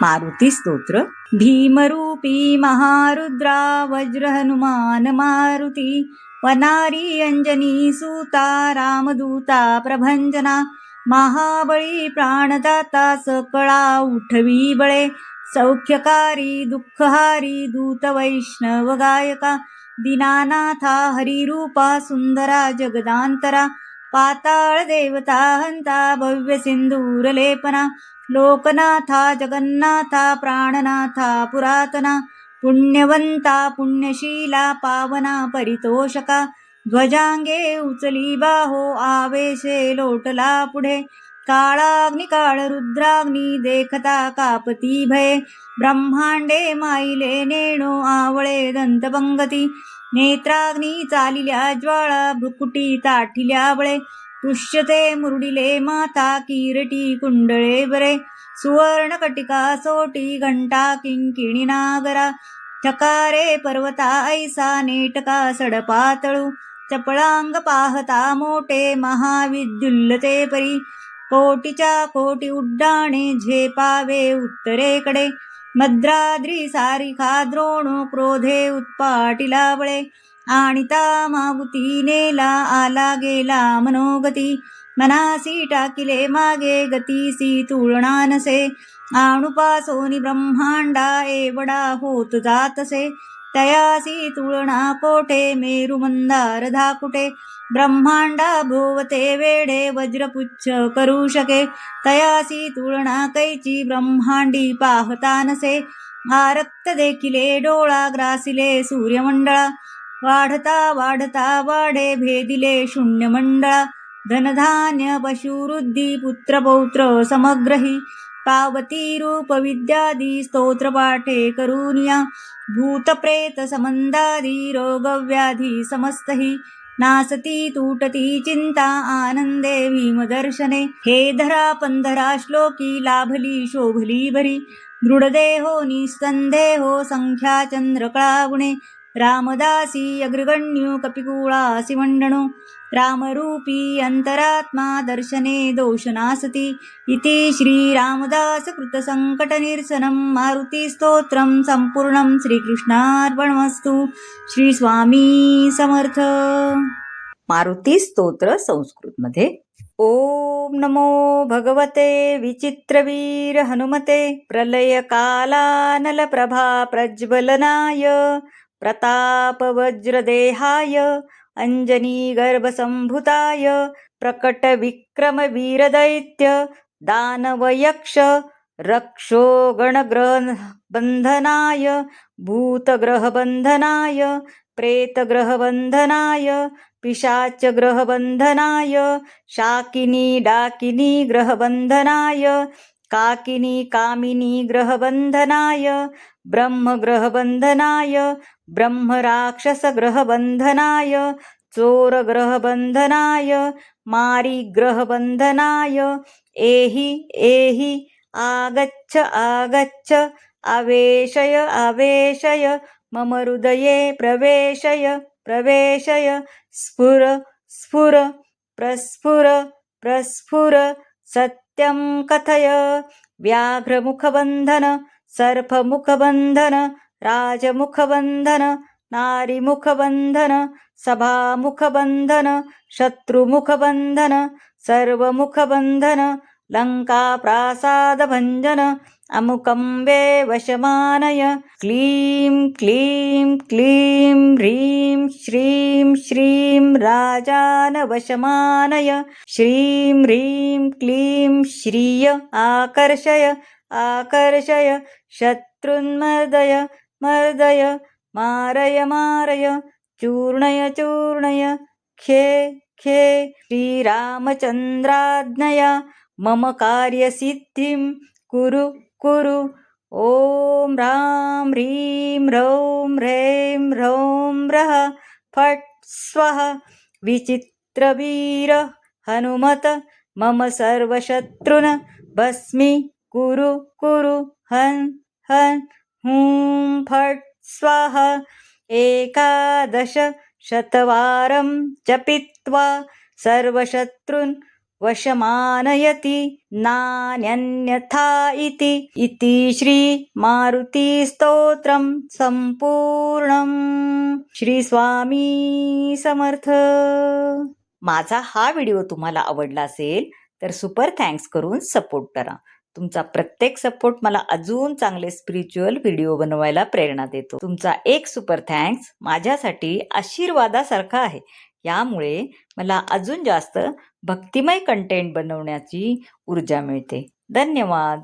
मारुती स्तोत्र. भीमरूपी महारुद्रा वज्र हनुमान मारुती, वनारी अंजनी सूता रामदूता प्रभंजना, महाबळी प्राणदाता सकळा उठवी बळे, सौख्यकारी दुःखहारी दूत वैष्णव गायका, दीनानाथा हरिरूपा सुंदरा जगदांतरा, पाताळ देवता हंता भव्य सिंदूर लेपना, लोकनाथा जगन्नाथा प्राणनाथा पुरातना, पुण्यवंता पुण्यशीला पावना परितोषका, ध्वजांगे उचली बाहो आवेशे लोटला पुढे, काळाग्नि काळ रुद्राग्नी देखता कापती भये, ब्रह्मांडे माईले नेणो आवळे दंतपंगती, नेत्राग्नी चालिल्या ज्वाळा भ्रुकुटी ताठिल्या बळे, पुष्यते मुरडिले माता किरटी कुंडळे बरे, सुवर्ण कटिका सोटी घंटा किंकिणी नागरा, ठकारे पर्वता ऐसा नेटका सडपातळू, चपळांग पाहता मोठे महाविद्युल्लते परी, कोटीच्या कोटी उड्डाणे झेपावे उत्तरेकडे, मद्राद्री सारिखा द्रोणो क्रोधे उत्पाटिला बळे, आणिता मागुती नेला आला गेला मनोगती, मनासी टाकिले मागे गतीसी तुळणा नसे, आणुपासोनी ब्रह्मांडा एवढा होत जातसे, तयासी तुळणा कोठे मेरु मंदार धाकुटे, ब्रह्मांडा भोवते वेढे वज्रपुच्छ करू शके, तयासी तुळणा कैची ब्रह्मांडी पाहता नसे, आरक्त देखिले डोळा ग्रासिले सूर्यमंडळा, वाढता वाढता वाढे भेदिले शून्यमंडळा, धनधान्य पशुवृद्धी पुत्र पौत्र समग्रही, पावती रूप विद्यादी स्तोत्र पाठे करूनिया, भूत प्रेत समंदादी रोगव्याधी समस्तही, नासती तुटती चिंता आनंदे भीमदर्शने, हे धरा पंधरा श्लोकी लाभली शोभली भरी, दृढदेहो निस्संदेहो संख्या चंद्रकळा गुणे, रामदासी अग्रगण्यो कपिकुळासी मंडनो, रामरूपी अंतरात्मा दर्शने दोषनासती, इति श्री रामदास कृत संकट निरसनं मारुती स्तोत्रम संपूर्णं श्रीकृष्णार्पणमस्तु. श्री स्वामी समर्थ. मारुती स्तोत्र संस्कृत मध्ये. ओम नमो भगवते विचित्रवीर हनुमते, प्रलय कालानल प्रभा प्रज्वलनाय, प्रताप वज्रदेहाय अंजनी गर्भसंभुताय, प्रकट विक्रम वीरदैत्य दानव यक्ष रक्षो गणग्रह बंधनाय, भूतग्रह बंधनाय, प्रेतग्रह बंधनाय, पिशाच ग्रह बंधनाय, शाकिनी डाकिनी ग्रह बंधनाय, काकिनी कामिनी ग्रह बंधनाय, ब्रह्म ग्रह बंधनाय, ब्रह्म राक्षस ग्रह बंधनाय, चोर ग्रह बंधनाय, मारी ग्रह बंधनाय, एहि एहि आगच्छ आगच्छ, आवेशय आवेशय, मम हृदये प्रवेशय प्रवेशय, स्फुर स्फुर प्रस्फुर प्रस्फुर, सत्यं कथय. व्याघ्रमुखबंधन, सर्पमुखबंधन, राजमुखबंधन, नारीमुखबंधन, सभामुखबंधन, शत्रुमुखबंधन, सर्वमुखबंधन, लंकाप्रासादभञ्जन, अमुकंबे वशमानय. क्लीं क्लीं क्लीं ह्रीं श्रीं श्रीं राजान वशमानय. श्रीं ह्रीं क्लीं श्रिय आकर्षय आकर्षय, शत्रुन्मर्दय मर्दय, मारय मारय, चूर्णय चूर्णय, खे खे. श्रीरामचंद्राज्ञया मम कार्यसिद्धिं कुरु कुरु. ओम ह्रां ह्रीं ह्रौं ह्रैं ह्रौं ह्रः फट् स्वाहा. विचित्रवीर हनुमत मम सर्वशत्रुन भस्मी कुरु कुरु. हं हं हूं फट् स्वाहा. 11 शतवारं जपित्वा सर्वशत्रुन् वशमानयति नान्यन्यथा इति इति श्री मारुती स्तोत्रम संपूर्णम. श्री स्वामी समर्थ. माझा हा व्हिडिओ तुम्हाला आवडला असेल तर सुपर थँक्स करून सपोर्ट करा. तुमचा प्रत्येक सपोर्ट मला अजून चांगले स्पिरिच्युअल व्हिडिओ बनवायला प्रेरणा देतो. तुमचा एक सुपर थँक्स माझ्यासाठी आशीर्वादासारखा आहे. यामुळे मला अजून जास्त भक्तिमय कंटेंट बनवण्याची ऊर्जा मिळते. धन्यवाद.